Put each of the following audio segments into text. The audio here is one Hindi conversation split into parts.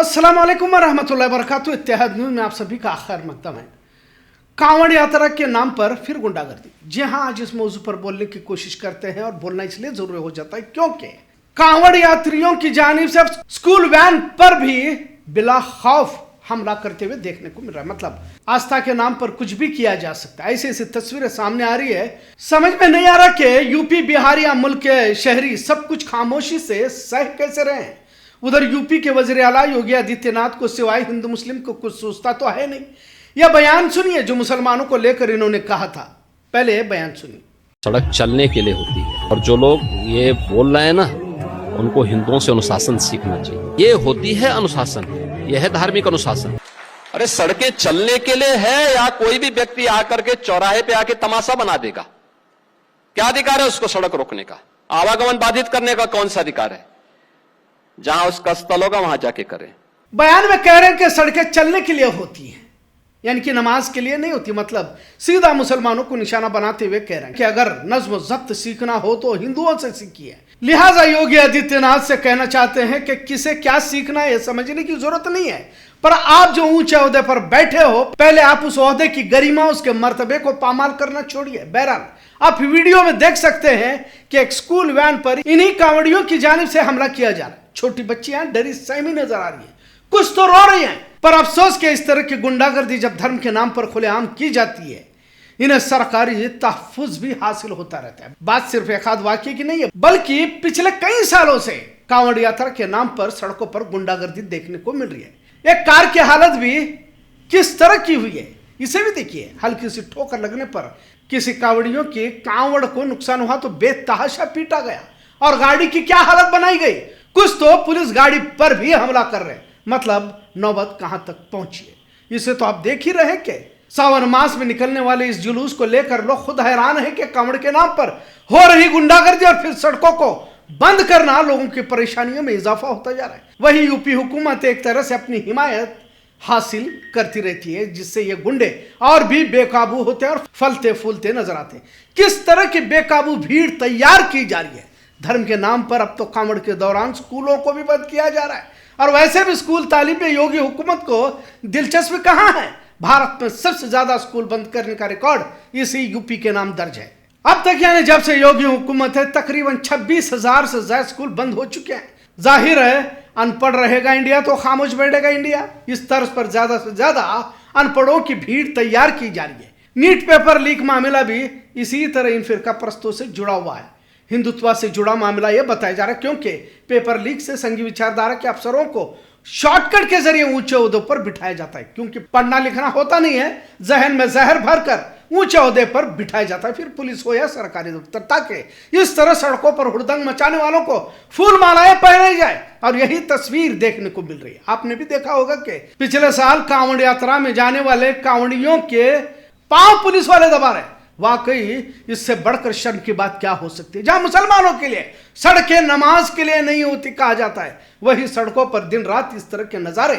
अस्सलाम वालेकुम वरहमतुल्लाहि वबरकातुहू। इत्तेहाद न्यूज़ में आप सभी का खैर मकदम है। कांवड़ यात्रा के नाम पर फिर गुंडागर्दी। जी हाँ, आज इस मौजू पर बोलने की कोशिश करते हैं और बोलना इसलिए जरूरी हो जाता है क्योंकि कांवड़ यात्रियों की जानिब से स्कूल वैन पर भी बिला खौफ हमला करते हुए देखने को मिल रहा है। मतलब आस्था के नाम पर कुछ भी किया जा सकता है। ऐसी ऐसी तस्वीरें सामने आ रही है, समझ में नहीं आ रहा कि यूपी बिहार या मुल्क के शहरी सब कुछ खामोशी से सह कैसे रहे हैं। उधर यूपी के वज़ीर आला योगी आदित्यनाथ को सिवाय हिंदू मुस्लिम को कुछ सोचता तो है नहीं। यह बयान सुनिए जो मुसलमानों को लेकर इन्होंने कहा था। पहले बयान सुनिए। सड़क चलने के लिए होती है और जो लोग ये बोल रहे हैं ना, उनको हिंदुओं से अनुशासन सीखना चाहिए। ये होती है अनुशासन, यह है धार्मिक अनुशासन। अरे सड़कें चलने के लिए है या कोई भी व्यक्ति आकर के चौराहे पे आके तमाशा बना देगा? क्या अधिकार है उसको सड़क रोकने का? आवागमन बाधित करने का कौन सा अधिकार है? जहां उसका स्थल होगा वहां जाके करें। बयान में कह रहे हैं कि सड़कें चलने के लिए होती हैं, यानी कि नमाज के लिए नहीं होती। मतलब सीधा मुसलमानों को निशाना बनाते हुए कह रहे हैं कि अगर नज्म ज़ब्त सीखना हो तो हिंदुओं से सीखिए। लिहाजा योगी आदित्यनाथ से कहना चाहते हैं कि किसे क्या सीखना है समझने की जरूरत नहीं है, पर आप जो ऊंचे ओहदे पर बैठे हो, पहले आप उस ओहदे की गरिमा, उसके मर्तबे को पामाल करना छोड़िए। बहरहाल आप वीडियो में देख सकते हैं कि एक स्कूल वैन पर इन्हीं कांवड़ियों की जानिब से हमला किया जा रहा है। छोटी बच्चियां डरी सहमी नजर आ रही है, कुछ तो रो रही हैं, पर अफसोस के इस तरह की गुंडागर्दी जब धर्म के नाम पर खुलेआम की जाती है, इन्हें सरकारी तहफ्फुज़ भी हासिल होता रहता है। बात सिर्फ एक आध वाक्य की नहीं है, बल्कि पिछले कई सालों से कांवड़ यात्रा के नाम पर सड़कों पर गुंडागर्दी देखने को मिल रही है। एक कार की हालत भी किस तरह की हुई है, इसे भी देखिए। हल्की सी ठोकर लगने पर किसी कांवड़ियों की कांवड़ को नुकसान हुआ तो बेतहाशा पीटा गया और गाड़ी की क्या हालत बनाई गई। कुछ तो पुलिस गाड़ी पर भी हमला कर रहे। मतलब नौबत कहां तक पहुंची है, इसे तो आप देख ही रहे कि सावन मास में निकलने वाले इस जुलूस को लेकर लोग खुद हैरान है कि कांवड़ के नाम पर हो रही गुंडागर्दी और फिर सड़कों को बंद करना लोगों की परेशानियों में इजाफा होता जा रहा है। वही यूपी हुकूमत एक तरह से अपनी हिमायत हासिल करती रहती है, जिससे ये गुंडे और भी बेकाबू होते हैं और फलते फूलते नजर आते हैं। किस तरह की बेकाबू भीड़ तैयार की जा रही है धर्म के नाम पर। अब तो कांवड़ के दौरान स्कूलों को भी बंद किया जा रहा है, और वैसे भी स्कूल तालीम में योगी हुकूमत को दिलचस्पी कहां है। भारत में सबसे ज्यादा स्कूल बंद करने का रिकॉर्ड इसी यूपी के नाम दर्ज है। अब तक यानी जब से योगी हुकूमत है, तकरीबन 26,000 से ज्यादा स्कूल बंद हो चुके हैं। जाहिर है अनपढ़ रहेगा इंडिया तो खामोश बैठेगा इंडिया। इस तर्ज पर ज्यादा से ज्यादा अनपढ़ों की भीड़ तैयार की जा रही है। नीट पेपर लीक मामला भी इसी तरह इन फिरका परस्तों से जुड़ा हुआ है। हिंदुत्व से जुड़ा मामला यह बताया जा रहा है क्योंकि पेपर लीक से संघी विचारधारा के अफसरों को शॉर्टकट के जरिए ऊंचे ओहदों पर बिठाया जाता है, क्योंकि पढ़ना लिखना होता नहीं है। जहन में जहर भरकर ऊंचे ओहदे पर बिठाया जाता है, फिर पुलिस हो या सरकारी दफ्तर, ताकि इस तरह सड़कों पर हुड़दंग मचाने वालों को फूल मालाएं पहनाई जाए। और यही तस्वीर देखने को मिल रही है। आपने भी देखा होगा कि पिछले साल कांवड़ यात्रा में जाने वाले कांवड़ियों के पांव पुलिस वाले दबा रहे। वाकई इससे बढ़कर शर्म की बात क्या हो सकती है। जहां मुसलमानों के लिए सड़कें नमाज के लिए नहीं होती कहा जाता है, वही सड़कों पर दिन रात इस तरह के नजारे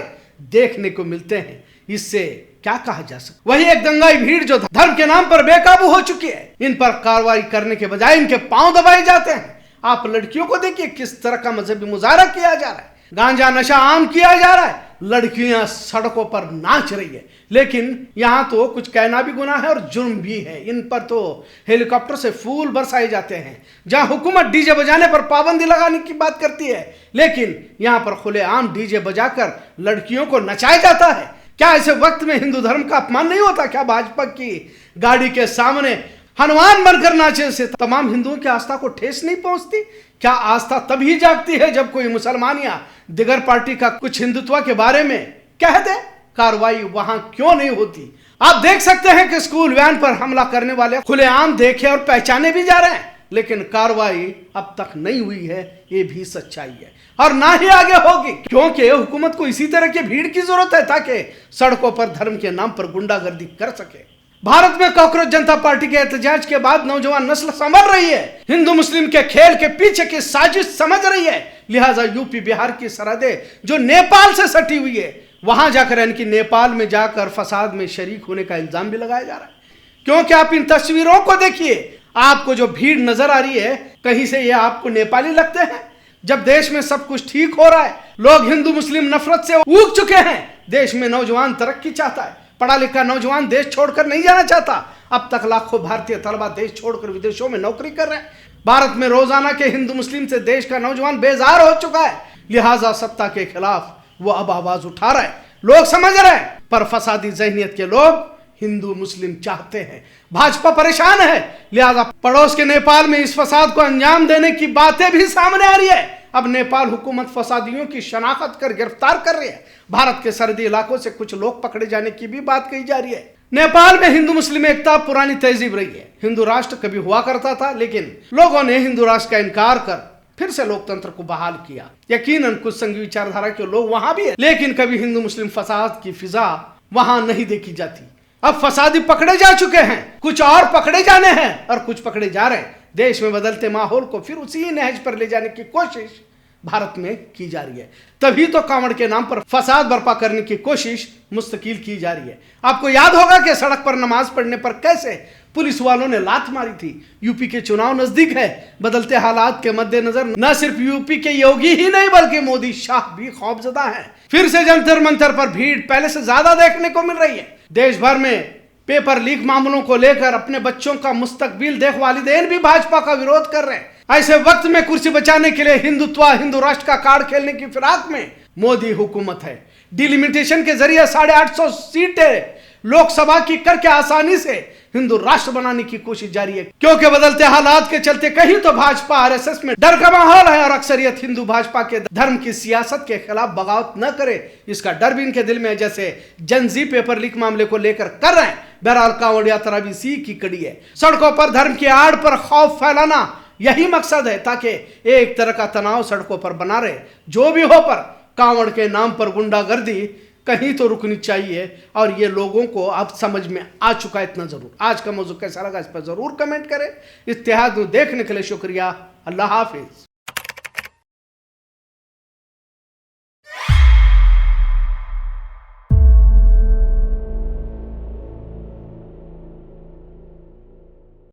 देखने को मिलते हैं। इससे क्या कहा जा सकता। वही एक दंगाई भीड़ जो धर्म के नाम पर बेकाबू हो चुकी है, इन पर कार्रवाई करने के बजाय इनके पांव दबाए जाते हैं। आप लड़कियों को देखिए किस तरह का मजहबी मुजाहरा किया जा रहा है। गांजा नशा आम किया जा रहा है, लड़कियां सड़कों पर नाच रही है। लेकिन यहां तो कुछ कहना भी गुनाह है और जुर्म भी है। इन पर तो हेलीकॉप्टर से फूल बरसाए जाते हैं। जहां हुकूमत डीजे बजाने पर पाबंदी लगाने की बात करती है, लेकिन यहां पर खुलेआम डीजे बजाकर लड़कियों को नचाया जाता है। क्या ऐसे वक्त में हिंदू धर्म का अपमान नहीं होता? क्या भाजपा की गाड़ी के सामने हनुमान बनकर नाचे से तमाम हिंदुओं की आस्था को ठेस नहीं पहुंचती? क्या आस्था तभी जागती है जब कोई मुसलमान या दिगर पार्टी का कुछ हिंदुत्व के बारे में कह दे? कार्रवाई वहां क्यों नहीं होती? आप देख सकते हैं कि स्कूल वैन पर हमला करने वाले खुलेआम देखे और पहचाने भी जा रहे हैं, लेकिन कार्रवाई अब तक नहीं हुई है। ये भी सच्चाई है और ना ही आगे होगी, क्योंकि हुकूमत को इसी तरह की भीड़ की जरूरत है ताकि सड़कों पर धर्म के नाम पर गुंडागर्दी कर सके। भारत में कांग्रेस जनता पार्टी के एहतजाज के बाद नौजवान नस्ल समझ रही है, हिंदू मुस्लिम के खेल के पीछे की साजिश समझ रही है। लिहाजा यूपी बिहार की सरहदें जो नेपाल से सटी हुई है, वहां जाकर यानी कि नेपाल में जाकर फसाद में शरीक होने का इल्जाम भी लगाया जा रहा है। क्योंकि आप इन तस्वीरों को देखिए, आपको जो भीड़ नजर आ रही है, कहीं से ये आपको नेपाली लगते हैं, जब देश में सब कुछ ठीक हो रहा है, लोग हिंदू मुस्लिम नफरत से ऊब चुके हैं, देश में नौजवान तरक्की चाहता है, पढ़ा लिखा नौजवान देश छोड़कर नहीं जाना चाहता। अब तक लाखों भारतीय तलबा देश छोड़कर विदेशों में नौकरी कर रहे हैं। भारत में रोजाना के हिंदू मुस्लिम से देश का नौजवान बेजार हो चुका है, लिहाजा सत्ता के खिलाफ वो अब आवाज उठा रहा है। लोग समझ रहे हैं, पर फसादी जहनियत के लोग हिंदू मुस्लिम चाहते हैं। भाजपा परेशान है, लिहाजा पड़ोस के नेपाल में इस फसाद को अंजाम देने की बातें भी सामने आ रही है। अब नेपाल हुकूमत फसादियों की शनाख्त कर गिरफ्तार कर रही है। भारत के सरहदी इलाकों से कुछ लोग पकड़े जाने की भी बात कही जा रही है। नेपाल में हिंदू मुस्लिम एकता पुरानी तहजीब रही है। हिंदू राष्ट्र कभी हुआ करता था, लेकिन लोगों ने हिंदू राष्ट्र का इनकार कर फिर से लोकतंत्र को बहाल किया। यकीनन कुछ संघी विचारधारा के लोग वहां भी है, लेकिन कभी हिंदू मुस्लिम फसाद की फिजा वहां नहीं देखी जाती। अब फसादी पकड़े जा चुके हैं, कुछ और पकड़े जाने हैं और कुछ पकड़े जा रहे हैं। देश में बदलते माहौल को फिर उसी नहज पर ले जाने की कोशिश भारत में की जा रही है। तभी तो कांवड़ के नाम पर फसाद बर्पा करने की कोशिश मुस्तकिल की जा रही है। आपको याद होगा कि सड़क पर नमाज पढ़ने पर कैसे पुलिस वालों ने लात मारी थी। यूपी के चुनाव नजदीक है, बदलते हालात के मद्देनजर न सिर्फ यूपी के योगी ही नहीं बल्कि मोदी शाह भी खौफजदा हैं। फिर से जंतर मंतर पर भीड़ पहले से ज्यादा देखने को मिल रही है। देश भर में पेपर लीक मामलों को लेकर अपने बच्चों का मुस्तकबिल देख वालिदैन भी भाजपा का विरोध कर रहे हैं। ऐसे वक्त में कुर्सी बचाने के लिए हिंदुत्व हिंदू राष्ट्र का कार्ड खेलने की फिराक में मोदी हुकूमत है। डिलिमिटेशन के जरिए 850 सीटें लोकसभा की करके आसानी से हिंदू राष्ट्र बनाने की कोशिश जारी है, क्योंकि बदलते हालात के चलते कहीं तो भाजपा आरएसएस में डर का माहौल है और अक्सरियत हिंदू भाजपा के धर्म की सियासत के खिलाफ बगावत न करे, इसका डर भी इनके दिल में है, जैसे जनजी पेपर लीक मामले को लेकर कर रहे हैं। बहरहाल कांवड़ यात्रा भी इसी की कड़ी है। सड़कों पर धर्म की आड़ पर खौफ फैलाना यही मकसद है, ताकि एक तरह का तनाव सड़कों पर बना रहे। जो भी हो, पर कांवड़ के नाम पर गुंडागर्दी कहीं तो रुकनी चाहिए और ये लोगों को अब समझ में आ चुका है इतना जरूर। आज का मौजूद कैसा लगा इस पर जरूर कमेंट करें। इत्तेहाद देखने के लिए शुक्रिया। अल्लाह हाफिज।